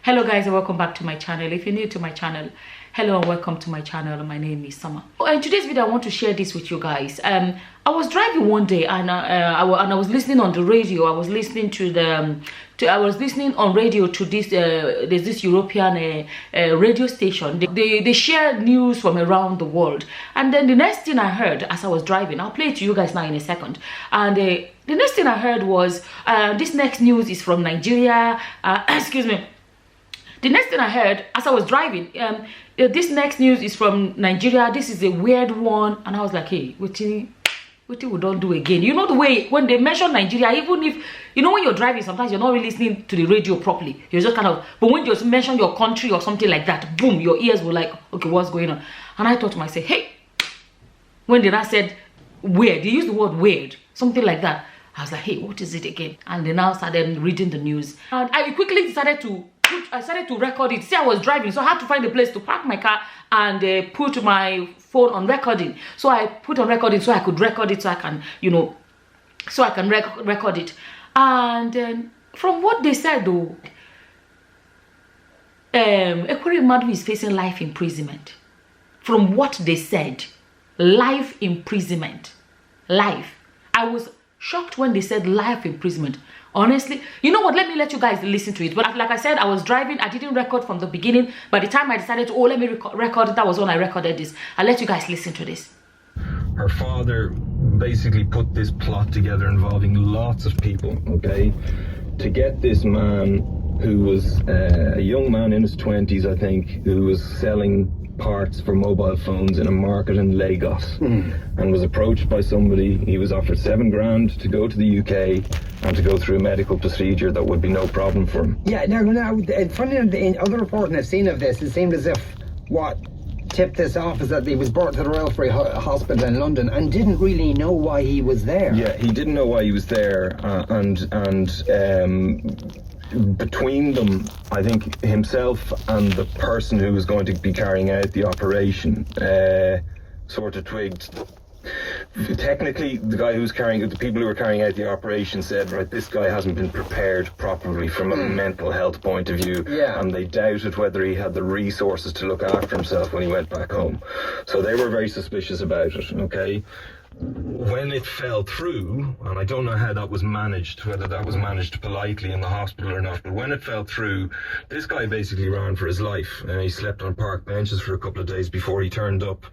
Hello guys, and welcome back to my channel. If you're new to my channel, hello and welcome to my channel. My name is Summer. In today's video, I want to share this with you guys. I was driving one day and I was listening on the radio. I was listening to on radio to this there's this European radio station. They share news from around the world, and then the next thing I heard as I was driving, I'll play it to you guys now in a second, and the next thing I heard was this next news is from Nigeria. Excuse me. The next thing I heard as I was driving, this next news is from Nigeria. This is a weird one, and I was like, hey, what we don't do again. You know the way when they mention Nigeria, even if you know when you're driving, sometimes you're not really listening to the radio properly. You're just kind of, but when you mention your country or something like that, boom, your ears were like, okay, what's going on? And I thought to myself, hey, when they now said weird, they used the word weird, something like that. I was like, hey, what is it again? And they now started reading the news, and I quickly decided to record it. See, I was driving, so I had to find a place to park my car and put my phone on recording. So I put on recording so I could record it, so I can, record it. And from what they said though, Ekweremadus is facing life imprisonment. From what they said, life imprisonment. Life. I was shocked when they said life imprisonment. Honestly, you know what, let me let you guys listen to it. But like I said, I was driving, I didn't record from the beginning. By the time I decided to, let me record it, that was when I recorded this. I'll let you guys listen to this. Her father basically put this plot together involving lots of people, okay, to get this man who was a young man in his 20s, I think, who was selling parts for mobile phones in a market in Lagos, and was approached by somebody. He was offered $7,000 to go to the UK and to go through a medical procedure that would be no problem for him. Yeah, now funny, in other reporting I've seen of this, it seemed as if what tipped this off is that he was brought to the Royal Free Hospital in London and didn't really know why he was there. Yeah, he didn't know why he was there, between them, I think himself and the person who was going to be carrying out the operation sort of twigged. Technically, the people who were carrying out the operation said, right, this guy hasn't been prepared properly from a mental health point of view, and they doubted whether he had the resources to look after himself when he went back home. So they were very suspicious about it, okay? When it fell through, and I don't know how that was managed, whether that was managed politely in the hospital or not, but when it fell through, this guy basically ran for his life. He slept on park benches for a couple of days before he turned up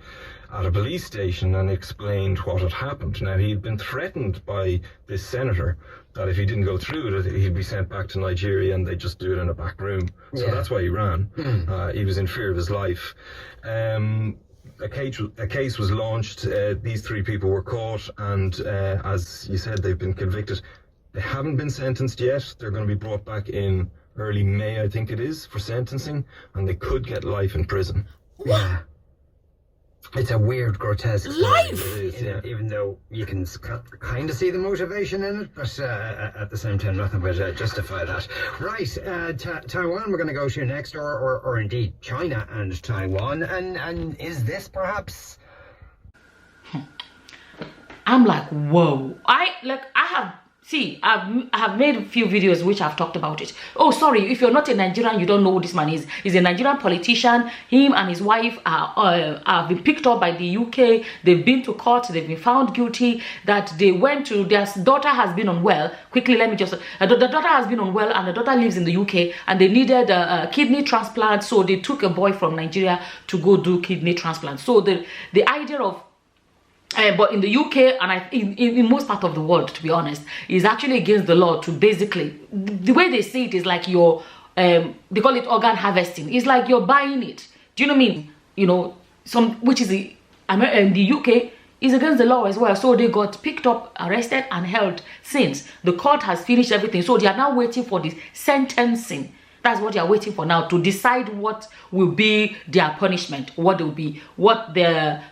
at a police station and explained what had happened. Now, he'd been threatened by this senator that if he didn't go through it, he'd be sent back to Nigeria and they'd just do it in a back room. So that's why he ran. He was in fear of his life. A case was launched. These three people were caught, and as you said, they've been convicted. They haven't been sentenced yet. They're going to be brought back in early May, I think it is, for sentencing, and they could get life in prison. Yeah. It's a weird, grotesque life. It is, even though you can kind of see the motivation in it, but at the same time, nothing would justify that. Right, Taiwan we're going to go to next, or indeed China and Taiwan, and is this perhaps? I'm like, whoa. I have made a few videos which I've talked about it. Oh, sorry, if you're not a Nigerian, you don't know who this man is. He's a Nigerian politician. Him and his wife have been picked up by the UK. They've been to court. They've been found guilty. That they went to, their daughter has been unwell. Quickly, let me just, the daughter has been unwell, and the daughter lives in the UK, and they needed a kidney transplant. So they took a boy from Nigeria to go do kidney transplant. So the idea of but in the UK and in most part of the world, to be honest, is actually against the law to basically, the way they see it is like you're, they call it organ harvesting. It's like you're buying it. Do you know what I mean? You know, which is in the UK is against the law as well. So they got picked up, arrested and held since. The court has finished everything. So they are now waiting for the sentencing. That's what they are waiting for now, to decide what will be their punishment, what will be,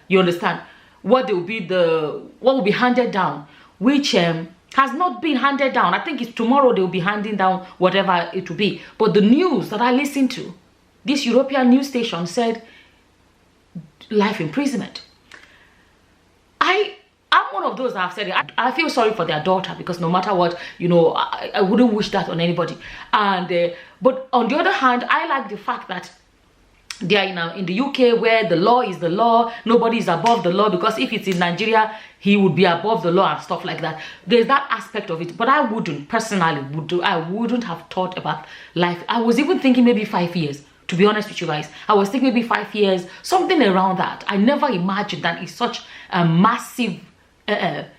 you understand? What will be handed down, which has not been handed down. I think it's tomorrow they will be handing down whatever it will be. But the news that I listened to, this European news station said life imprisonment. I I'm one of those that have said it. I feel sorry for their daughter, because no matter what, you know, I wouldn't wish that on anybody. And but on the other hand, I like the fact that they are in the UK, where the law is the law. Nobody is above the law, because if it's in Nigeria, he would be above the law and stuff like that. There's that aspect of it. But I wouldn't, personally, I wouldn't have thought about life. I was even thinking maybe 5 years, to be honest with you guys. I was thinking maybe 5 years, something around that. I never imagined that it's such a massive,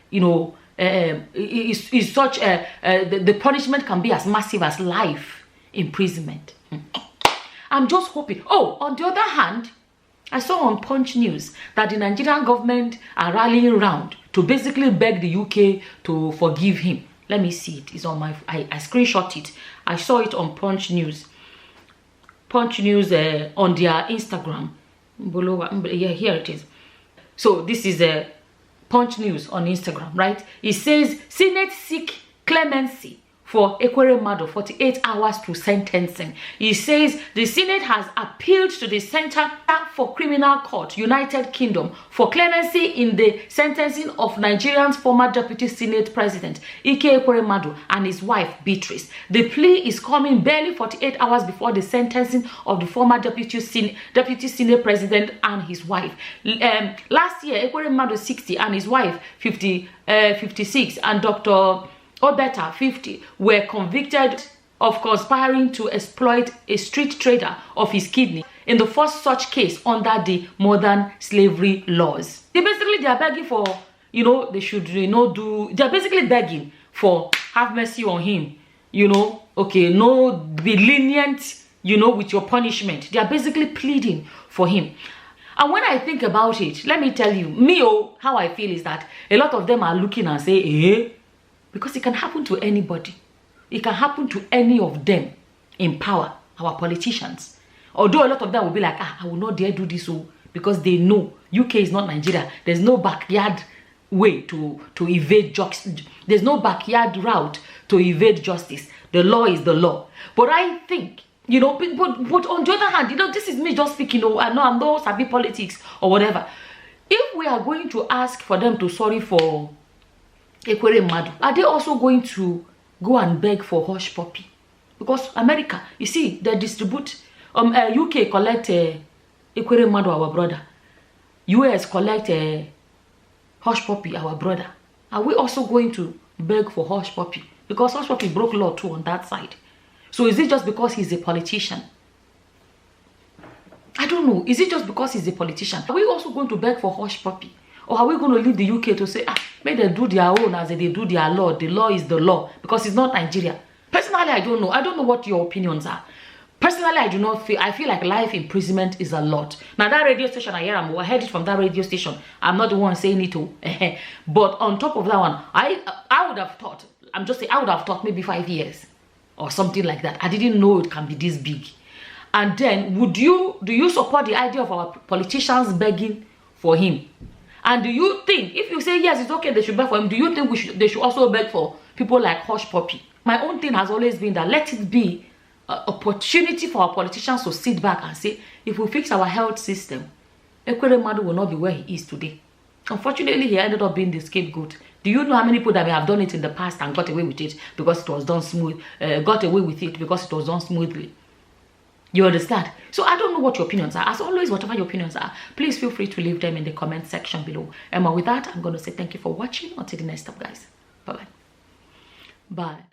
you know, it's such the punishment can be as massive as life imprisonment. I'm just hoping. Oh, on the other hand, I saw on Punch News that the Nigerian government are rallying around to basically beg the UK to forgive him. Let me see it. It's on my... I screenshot it. I saw it on Punch News. Punch News on their Instagram. Yeah, here it is. So this is Punch News on Instagram, right? It says, Senate seek clemency for Ekweremadus 48 hours to sentencing. It says the Senate has appealed to the Center for Criminal Court, United Kingdom, for clemency in the sentencing of Nigerian's former Deputy Senate President Ekweremadus and his wife Beatrice. The plea is coming barely 48 hours before the sentencing of the former Deputy Senate President and his wife. Last year, Ekweremadus 60 and his wife 56 and Dr. Obeta 50 were convicted of conspiring to exploit a street trader of his kidney in the first such case under the modern slavery laws. They are begging for, you know, they should, you know, they're basically begging for have mercy on him, you know, okay, no, be lenient, you know, with your punishment. They are basically pleading for him. And when I think about it, let me tell you, how I feel is that a lot of them are looking and say, because it can happen to anybody. It can happen to any of them in power, our politicians. Although a lot of them will be like, I will not dare do this, because they know UK is not Nigeria. There's no backyard way to evade justice. There's no backyard route to evade justice. The law is the law. But I think, you know, but on the other hand, you know, this is me just speaking. I know I'm not sabi politics or whatever. If we are going to ask for them to sorry for Ekweremadus, are they also going to go and beg for hush puppy? Because America, you see, they distribute. UK collect Ekweremadus, our brother. US collect hush puppy, our brother. Are we also going to beg for hush puppy? Because hush puppy broke law too on that side. So is it just because he's a politician? I don't know. Is it just because he's a politician? Are we also going to beg for hush puppy? Or are we going to leave the UK to say, may they do their own as they do their law. The law is the law, because it's not Nigeria. Personally, I don't know. I don't know what your opinions are. Personally, I do not feel, I feel like life imprisonment is a lot. Now that radio station I hear, I heard it from that radio station. I'm not the one saying it too. But on top of that one, I would have thought, I'm just saying, I would have thought maybe 5 years or something like that. I didn't know it can be this big. And then, do you support the idea of our politicians begging for him? And do you think, if you say yes, it's okay, they should beg for him, do you think they should also beg for people like Hush Puppy? My own thing has always been that let it be an opportunity for our politicians to sit back and say, if we fix our health system, Ekweremadus will not be where he is today. Unfortunately, he ended up being the scapegoat. Do you know how many people that may have done it in the past and got away with it because it was done smooth, got away with it because it was done smoothly? You understand? So I don't know what your opinions are. As always, whatever your opinions are, please feel free to leave them in the comment section below. And with that, I'm going to say thank you for watching. Until the next time, guys. Bye-bye. Bye.